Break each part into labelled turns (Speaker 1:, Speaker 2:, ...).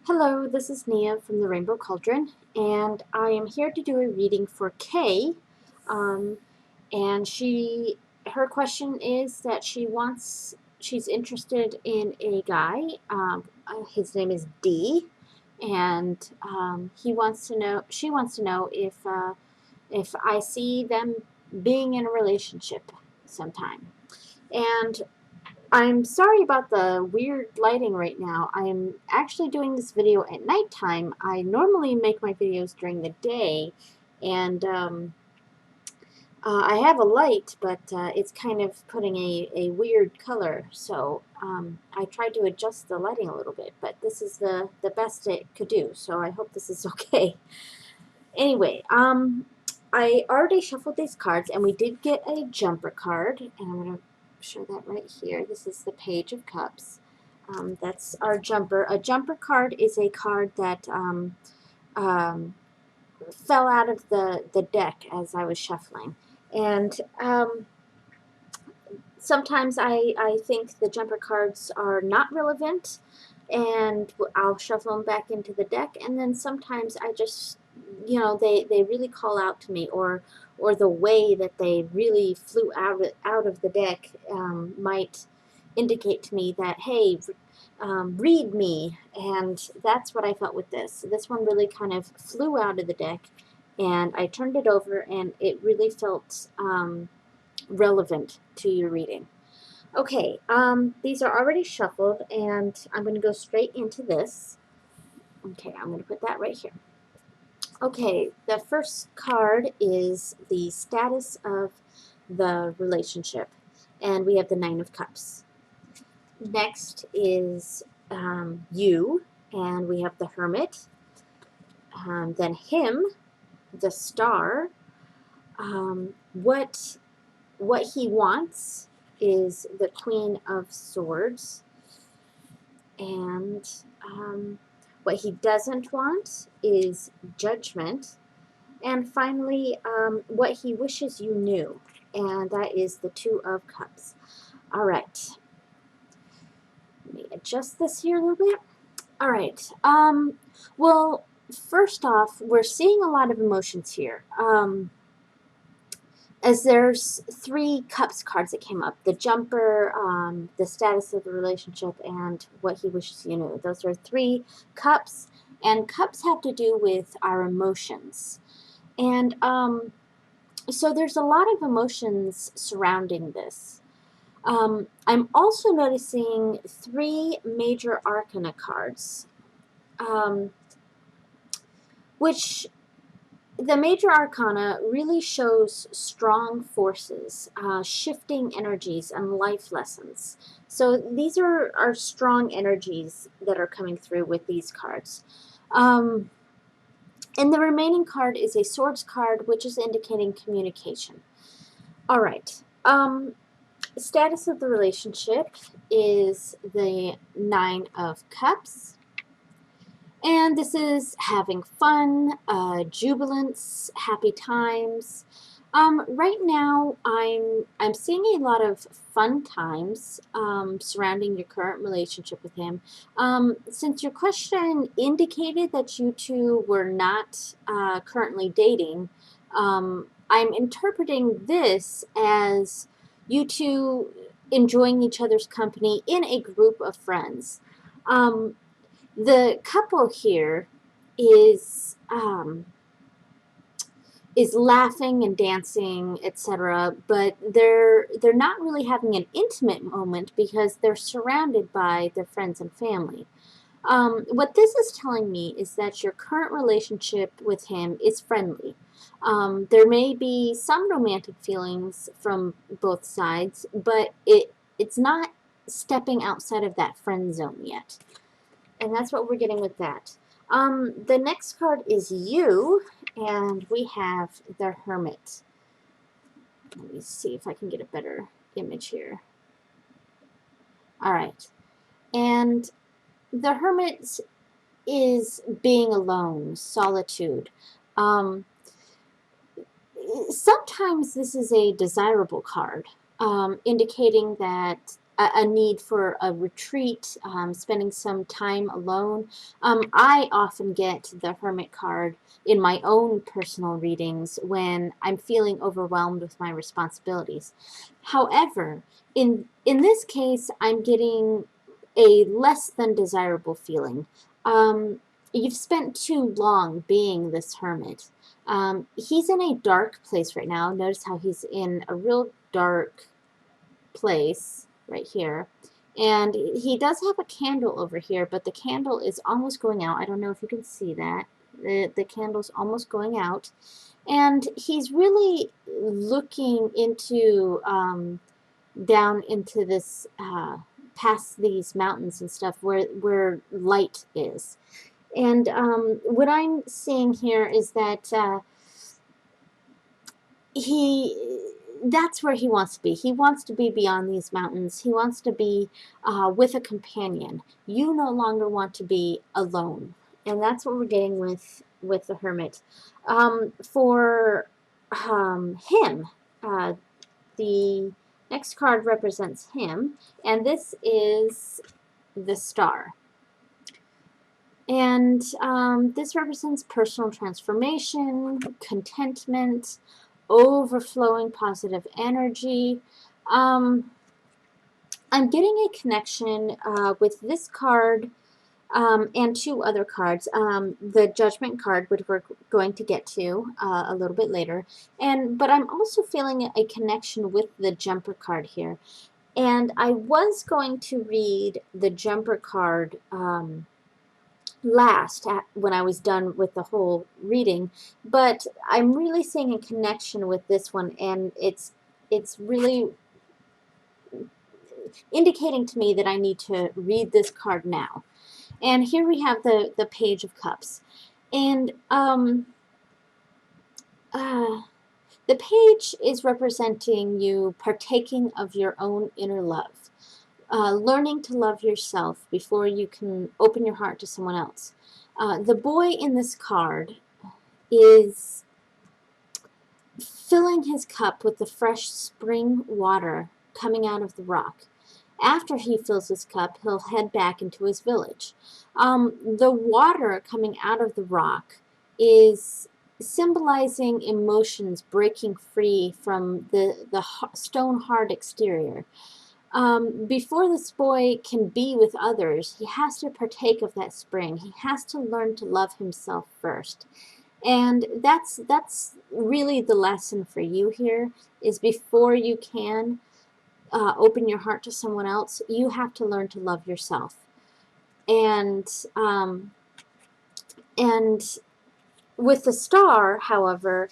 Speaker 1: Hello, this is Nia from the Rainbow Cauldron, and I am here to do a reading for Kay. Um, and her question is that she's interested in a guy. His name is D, and she wants to know if I see them being in a relationship sometime. And I'm sorry about the weird lighting right now. I'm actually doing this video at nighttime. I normally make my videos during the day, and I have a light, but it's kind of putting a weird color, so I tried to adjust the lighting a little bit, but this is the best it could do, so I hope this is okay. Anyway, I already shuffled these cards, and we did get a jumper card, and I'm going to show that right here. This is the Page of Cups. That's our jumper. A jumper card is a card that fell out of the deck as I was shuffling. And sometimes I think the jumper cards are not relevant, and I'll shuffle them back into the deck, and then sometimes I just, they really call out to me, or the way that they really flew out of the deck might indicate to me that, hey, read me, and that's what I felt with this. This one really kind of flew out of the deck, and I turned it over, and it really felt relevant to your reading. Okay, these are already shuffled, and I'm going to go straight into this. Okay, I'm going to put that right here. Okay, the first card is the status of the relationship, and we have the Nine of Cups. Next is you, and we have the Hermit. Then him, the Star. What he wants is the Queen of Swords, and what he doesn't want is Judgment, and finally what he wishes you knew, and that is the Two of Cups. All right, let me adjust this here a little bit. All right, well, first off, we're seeing a lot of emotions here. As there's three cups cards that came up: the jumper, the status of the relationship, and what he wishes you knew. Those are three cups, and cups have to do with our emotions. And so there's a lot of emotions surrounding this. I'm also noticing three major arcana cards, which the major arcana really shows strong forces, shifting energies, and life lessons. So these are strong energies that are coming through with these cards. And the remaining card is a swords card, which is indicating communication. All right. Status of the relationship is the Nine of Cups. And this is having fun, jubilance, happy times. Right now, I'm seeing a lot of fun times surrounding your current relationship with him. Since your question indicated that you two were not currently dating, I'm interpreting this as you two enjoying each other's company in a group of friends. The couple here is laughing and dancing, etc., but they're not really having an intimate moment because they're surrounded by their friends and family. What this is telling me is that your current relationship with him is friendly. There may be some romantic feelings from both sides, but it's not stepping outside of that friend zone yet. And that's what we're getting with that. The next card is you, and we have the Hermit. Let me see if I can get a better image here. All right. And the Hermit is being alone, solitude. Sometimes this is a desirable card, indicating that a need for a retreat, spending some time alone. I often get the Hermit card in my own personal readings when I'm feeling overwhelmed with my responsibilities. However, in this case, I'm getting a less than desirable feeling. You've spent too long being this hermit. He's in a dark place right now. Notice how he's in a real dark place right here. And he does have a candle over here, but the candle is almost going out. I don't know if you can see that. The candle's almost going out. And he's really looking into, down into this, past these mountains and stuff where light is. And what I'm seeing here is that that's where he wants to be. He wants to be beyond these mountains. He wants to be with a companion. You no longer want to be alone. And that's what we're getting with the hermit. For him, the next card represents him, and this is the star. And this represents personal transformation, contentment, overflowing positive energy. I'm getting a connection with this card and two other cards. The Judgment card, which we're going to get to a little bit later. But I'm also feeling a connection with the Jumper card here. And I was going to read the Jumper card last when I was done with the whole reading, but I'm really seeing a connection with this one, and it's really indicating to me that I need to read this card now. And here we have the Page of Cups, and the page is representing you partaking of your own inner love. Learning to love yourself before you can open your heart to someone else. The boy in this card is filling his cup with the fresh spring water coming out of the rock. After he fills his cup, he'll head back into his village. The water coming out of the rock is symbolizing emotions breaking free from the stone-hard exterior. Before this boy can be with others, he has to partake of that spring. He has to learn to love himself first. And that's really the lesson for you here, is before you can open your heart to someone else, you have to learn to love yourself. And with the star, however,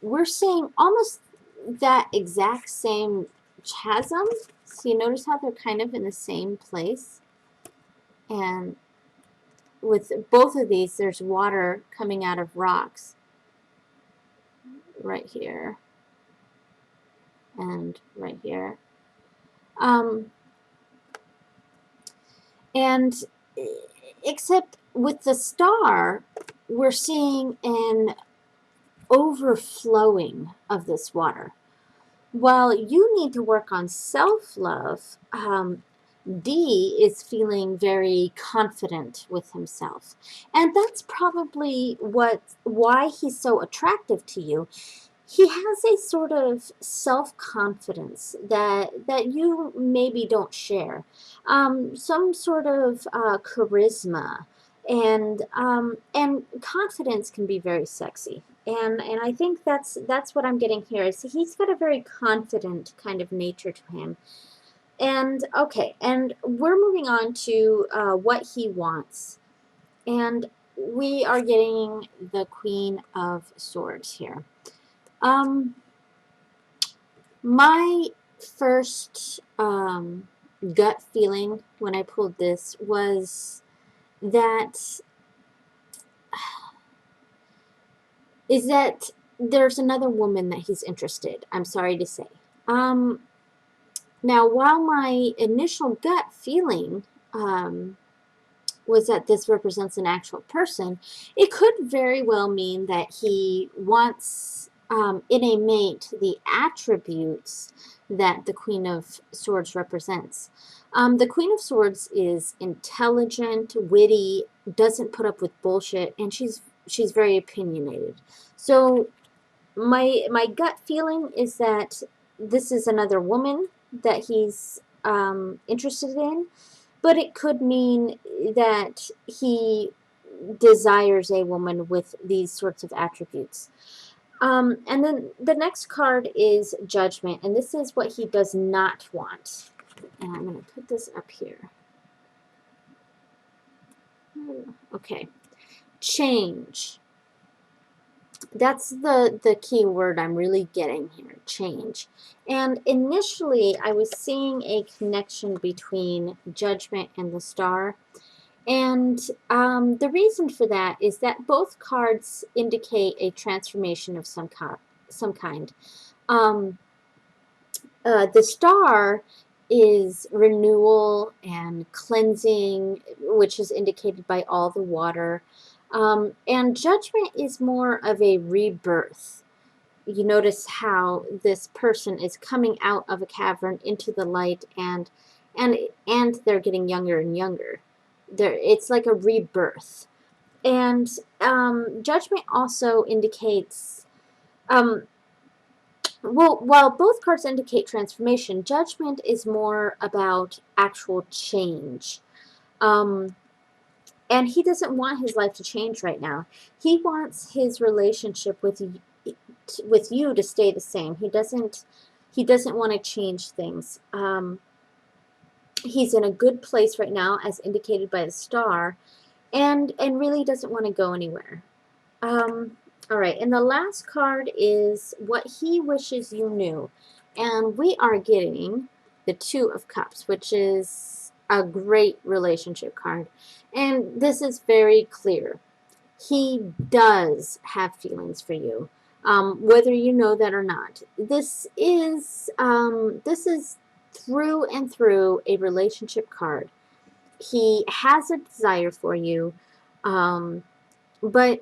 Speaker 1: we're seeing almost that exact same chasm. So you notice how they're kind of in the same place. And with both of these, there's water coming out of rocks right here and right here. And except with the star, we're seeing an overflowing of this water. While you need to work on self-love, D is feeling very confident with himself. And that's probably why he's so attractive to you. He has a sort of self-confidence that you maybe don't share. Some sort of charisma and confidence can be very sexy. And I think that's what I'm getting here, is he's got a very confident kind of nature to him. And okay, and we're moving on to what he wants. And we are getting the Queen of Swords here. My first gut feeling when I pulled this was that there's another woman that he's interested, I'm sorry to say. Now, while my initial gut feeling was that this represents an actual person, it could very well mean that he wants in a mate the attributes that the Queen of Swords represents. The Queen of Swords is intelligent, witty, doesn't put up with bullshit, and she's very opinionated. So my gut feeling is that this is another woman that he's interested in, but it could mean that he desires a woman with these sorts of attributes. And then the next card is Judgment, and this is what he does not want. And I'm going to put this up here. Okay. Change. That's the key word I'm really getting here, change. And initially, I was seeing a connection between Judgment and the Star. And the reason for that is that both cards indicate a transformation of some kind. The Star is renewal and cleansing, which is indicated by all the water. And Judgment is more of a rebirth. You notice how this person is coming out of a cavern into the light, and they're getting younger and younger. It's like a rebirth. And Judgment also indicates, well, while both cards indicate transformation, Judgment is more about actual change. And he doesn't want his life to change right now. He wants his relationship with you to stay the same. He doesn't want to change things. He's in a good place right now, as indicated by the Star, and really doesn't want to go anywhere. All right, and the last card is what he wishes you knew. And we are getting the Two of Cups, which is a great relationship card. And this is very clear. He does have feelings for you, whether you know that or not. This is through and through a relationship card. He has a desire for you, but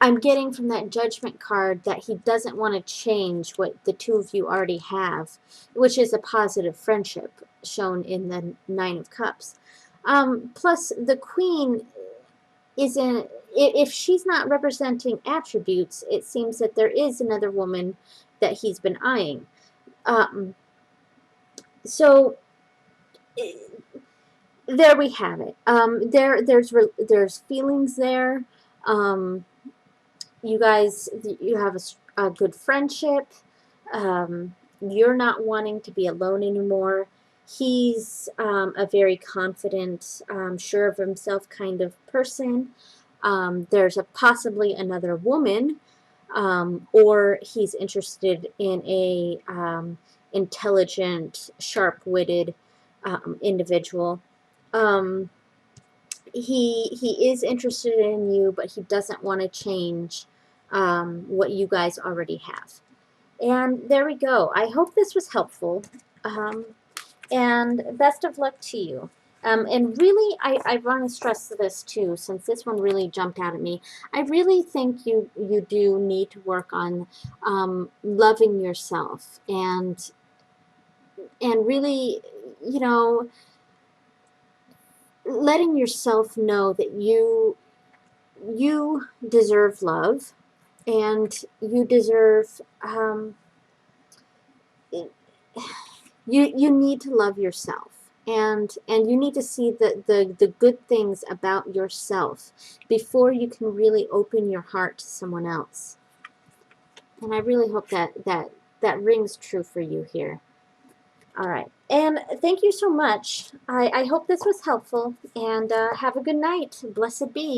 Speaker 1: I'm getting from that Judgment card that he doesn't want to change what the two of you already have, which is a positive friendship shown in the Nine of Cups. Plus, the Queen isn't, if she's not representing attributes, it seems that there is another woman that he's been eyeing. So there we have it. There's feelings there. You guys, you have a good friendship. You're not wanting to be alone anymore. He's a very confident, sure of himself kind of person. There's possibly another woman, or he's interested in a intelligent, sharp-witted individual. He is interested in you, but he doesn't want to change what you guys already have. And there we go. I hope this was helpful. And best of luck to you. And really, I want to stress this too, since this one really jumped out at me. I really think you do need to work on loving yourself and really, you know, letting yourself know that you deserve love, and you deserve you need to love yourself, and you need to see the good things about yourself before you can really open your heart to someone else. And I really hope that rings true for you here. All right, and thank you so much. I hope this was helpful, and have a good night. Blessed be.